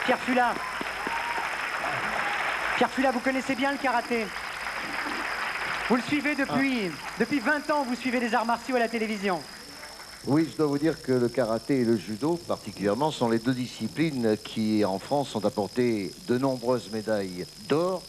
Pierre Fula. Pierre Fula, vous connaissez bien le karaté. Vous le suivez depuis 20 ans, vous suivez les arts martiaux à la télévision. Oui, je dois vous dire que le karaté et le judo, particulièrement, sont les deux disciplines qui, en France, ont apporté de nombreuses médailles d'or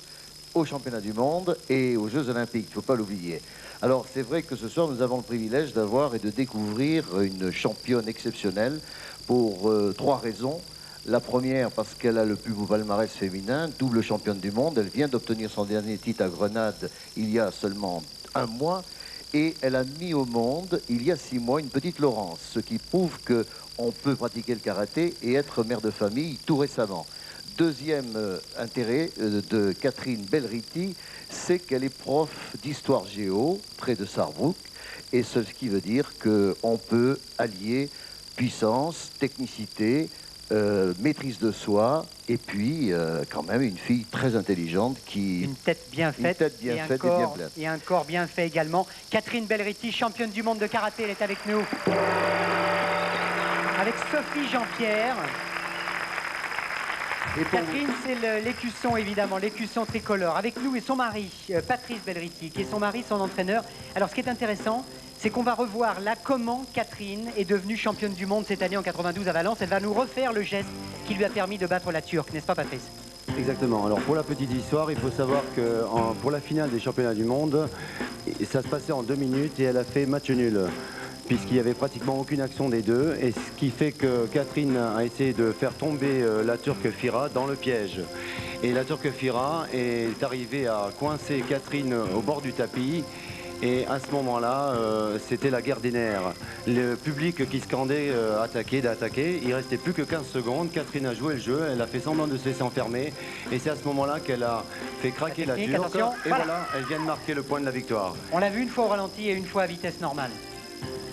aux championnats du monde et aux Jeux Olympiques, il ne faut pas l'oublier. Alors, c'est vrai que ce soir, nous avons le privilège d'avoir et de découvrir une championne exceptionnelle pour 3 raisons. La première, parce qu'elle a le plus beau palmarès féminin, double championne du monde. Elle vient d'obtenir son dernier titre à Grenade il y a seulement 1 mois. Et elle a mis au monde, il y a 6 mois, une petite Laurence, ce qui prouve qu'on peut pratiquer le karaté et être mère de famille tout récemment. Deuxième intérêt de Catherine Belriti, c'est qu'elle est prof d'histoire géo près de Sarrebruck, et ce qui veut dire qu'on peut allier puissance, technicité, maîtrise de soi, et puis quand même une fille très intelligente qui... Une tête bien faite, et bien pleine. Et un corps bien fait également. Catherine Belriti, championne du monde de karaté, elle est avec nous. Avec Sophie Jean-Pierre. Catherine, c'est l'écusson, évidemment, l'écusson tricolore. Avec nous et son mari, Patrice Belriti, qui est son mari, son entraîneur. Alors, ce qui est intéressant, c'est qu'on va revoir là comment Catherine est devenue championne du monde cette année en 92 à Valence. Elle va nous refaire le geste qui lui a permis de battre la Turque, n'est-ce pas, Patrice? Exactement. Alors, pour la petite histoire, il faut savoir que pour la finale des championnats du monde, ça se passait en 2 minutes et elle a fait match nul, puisqu'il n'y avait pratiquement aucune action des deux, et ce qui fait que Catherine a essayé de faire tomber la Turque Fira dans le piège. Et la Turque Fira est arrivée à coincer Catherine au bord du tapis, et à ce moment-là, c'était la guerre des nerfs. Le public qui scandait d'attaquer, il restait plus que 15 secondes, Catherine a joué le jeu, elle a fait semblant de se laisser enfermer, et c'est à ce moment-là qu'elle a fait craquer la Turque, attention, et voilà, elle vient de marquer le point de la victoire. On l'a vu une fois au ralenti et une fois à vitesse normale.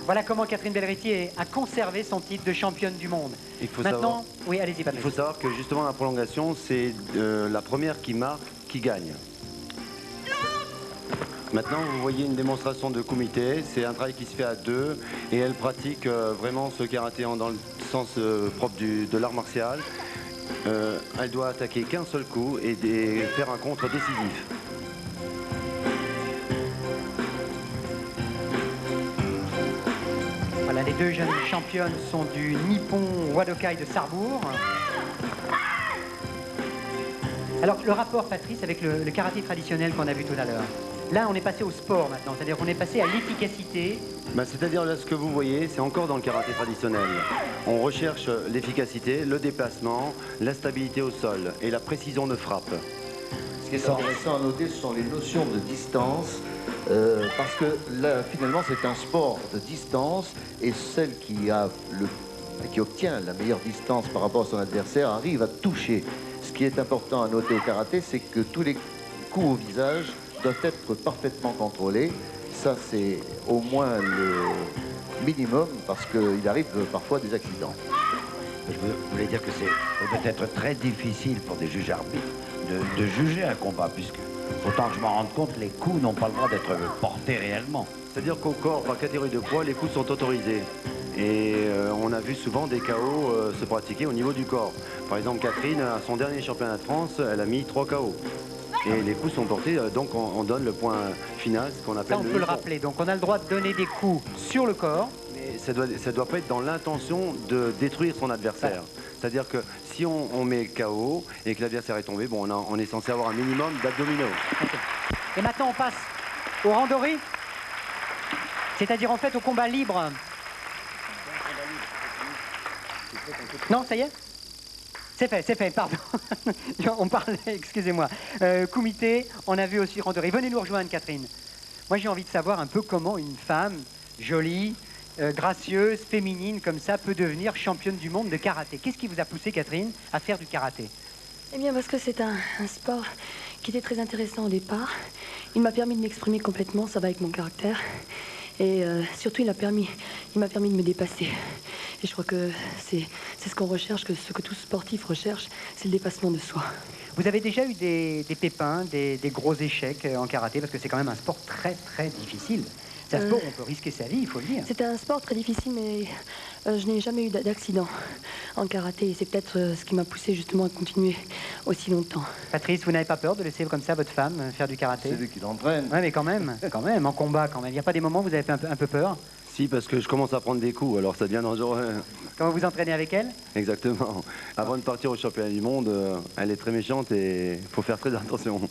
Voilà comment Catherine Belriti a conservé son titre de championne du monde. Maintenant, oui, allez-y, Patrice. Il faut savoir que justement la prolongation, c'est la première qui marque, qui gagne. Maintenant, vous voyez une démonstration de kumité. C'est un travail qui se fait à 2 et elle pratique vraiment ce karaté dans le sens propre de l'art martial. Elle doit attaquer qu'un seul coup et faire un contre décisif. Voilà, les 2 jeunes championnes sont du Nippon Wadokai de Sarrebourg. Alors, le rapport, Patrice, avec le karaté traditionnel qu'on a vu tout à l'heure. Là, on est passé au sport maintenant, c'est-à-dire qu'on est passé à l'efficacité. C'est-à-dire là, ce que vous voyez, c'est encore dans le karaté traditionnel. On recherche l'efficacité, le déplacement, la stabilité au sol et la précision de frappe. Ce qui est intéressant à noter, ce sont les notions de distance, parce que là, finalement, c'est un sport de distance, et celle qui obtient la meilleure distance par rapport à son adversaire arrive à toucher. Ce qui est important à noter au karaté, c'est que tous les coups au visage doivent être parfaitement contrôlés. Ça, c'est au moins le minimum, parce qu'il arrive parfois des accidents. Je voulais dire que c'est peut-être très difficile pour des juges arbitres de juger un combat, puisque, autant que je m'en rende compte, les coups n'ont pas le droit d'être portés réellement. C'est-à-dire qu'au corps, par catégorie de poids, les coups sont autorisés. Et on a vu souvent des KO se pratiquer au niveau du corps. Par exemple, Catherine, à son dernier championnat de France, elle a mis 3 KO. Et les coups sont portés, donc on donne le point final, ce qu'on appelle Ça, on peut le rappeler. Donc, on a le droit de donner des coups sur le corps. Mais ça doit pas être dans l'intention de détruire son adversaire. Voilà. C'est-à-dire que si on met KO et que l'adversaire est tombé, bon, on est censé avoir un minimum d'abdominaux. Okay. Et maintenant, on passe au randori, c'est-à-dire en fait au combat libre. Non, ça y est? C'est fait, pardon. On parlait, excusez-moi. Kumité, on a vu aussi randori. Venez nous rejoindre, Catherine. Moi, j'ai envie de savoir un peu comment une femme jolie, gracieuse, féminine comme ça peut devenir championne du monde de karaté. Qu'est-ce qui vous a poussé, Catherine, à faire du karaté? Eh bien, parce que c'est un sport qui était très intéressant au départ. Il m'a permis de m'exprimer complètement, ça va avec mon caractère. Et surtout, il m'a permis de me dépasser. Et je crois que c'est ce qu'on recherche, que ce que tout sportif recherche, c'est le dépassement de soi. Vous avez déjà eu des pépins, des gros échecs en karaté, parce que c'est quand même un sport très, très difficile. C'est un sport où on peut risquer sa vie, il faut le dire. C'est un sport très difficile, mais je n'ai jamais eu d'accident en karaté. Et c'est peut-être ce qui m'a poussé justement à continuer aussi longtemps. Patrice, vous n'avez pas peur de laisser comme ça votre femme faire du karaté? C'est lui qui l'entraîne. Oui, mais quand même, en combat quand même. Il n'y a pas des moments où vous avez fait un peu peur? Si, parce que je commence à prendre des coups, alors ça devient dangereux. Quand vous vous entraînez avec elle? Exactement. Avant de partir au championnat du monde, elle est très méchante et il faut faire très attention.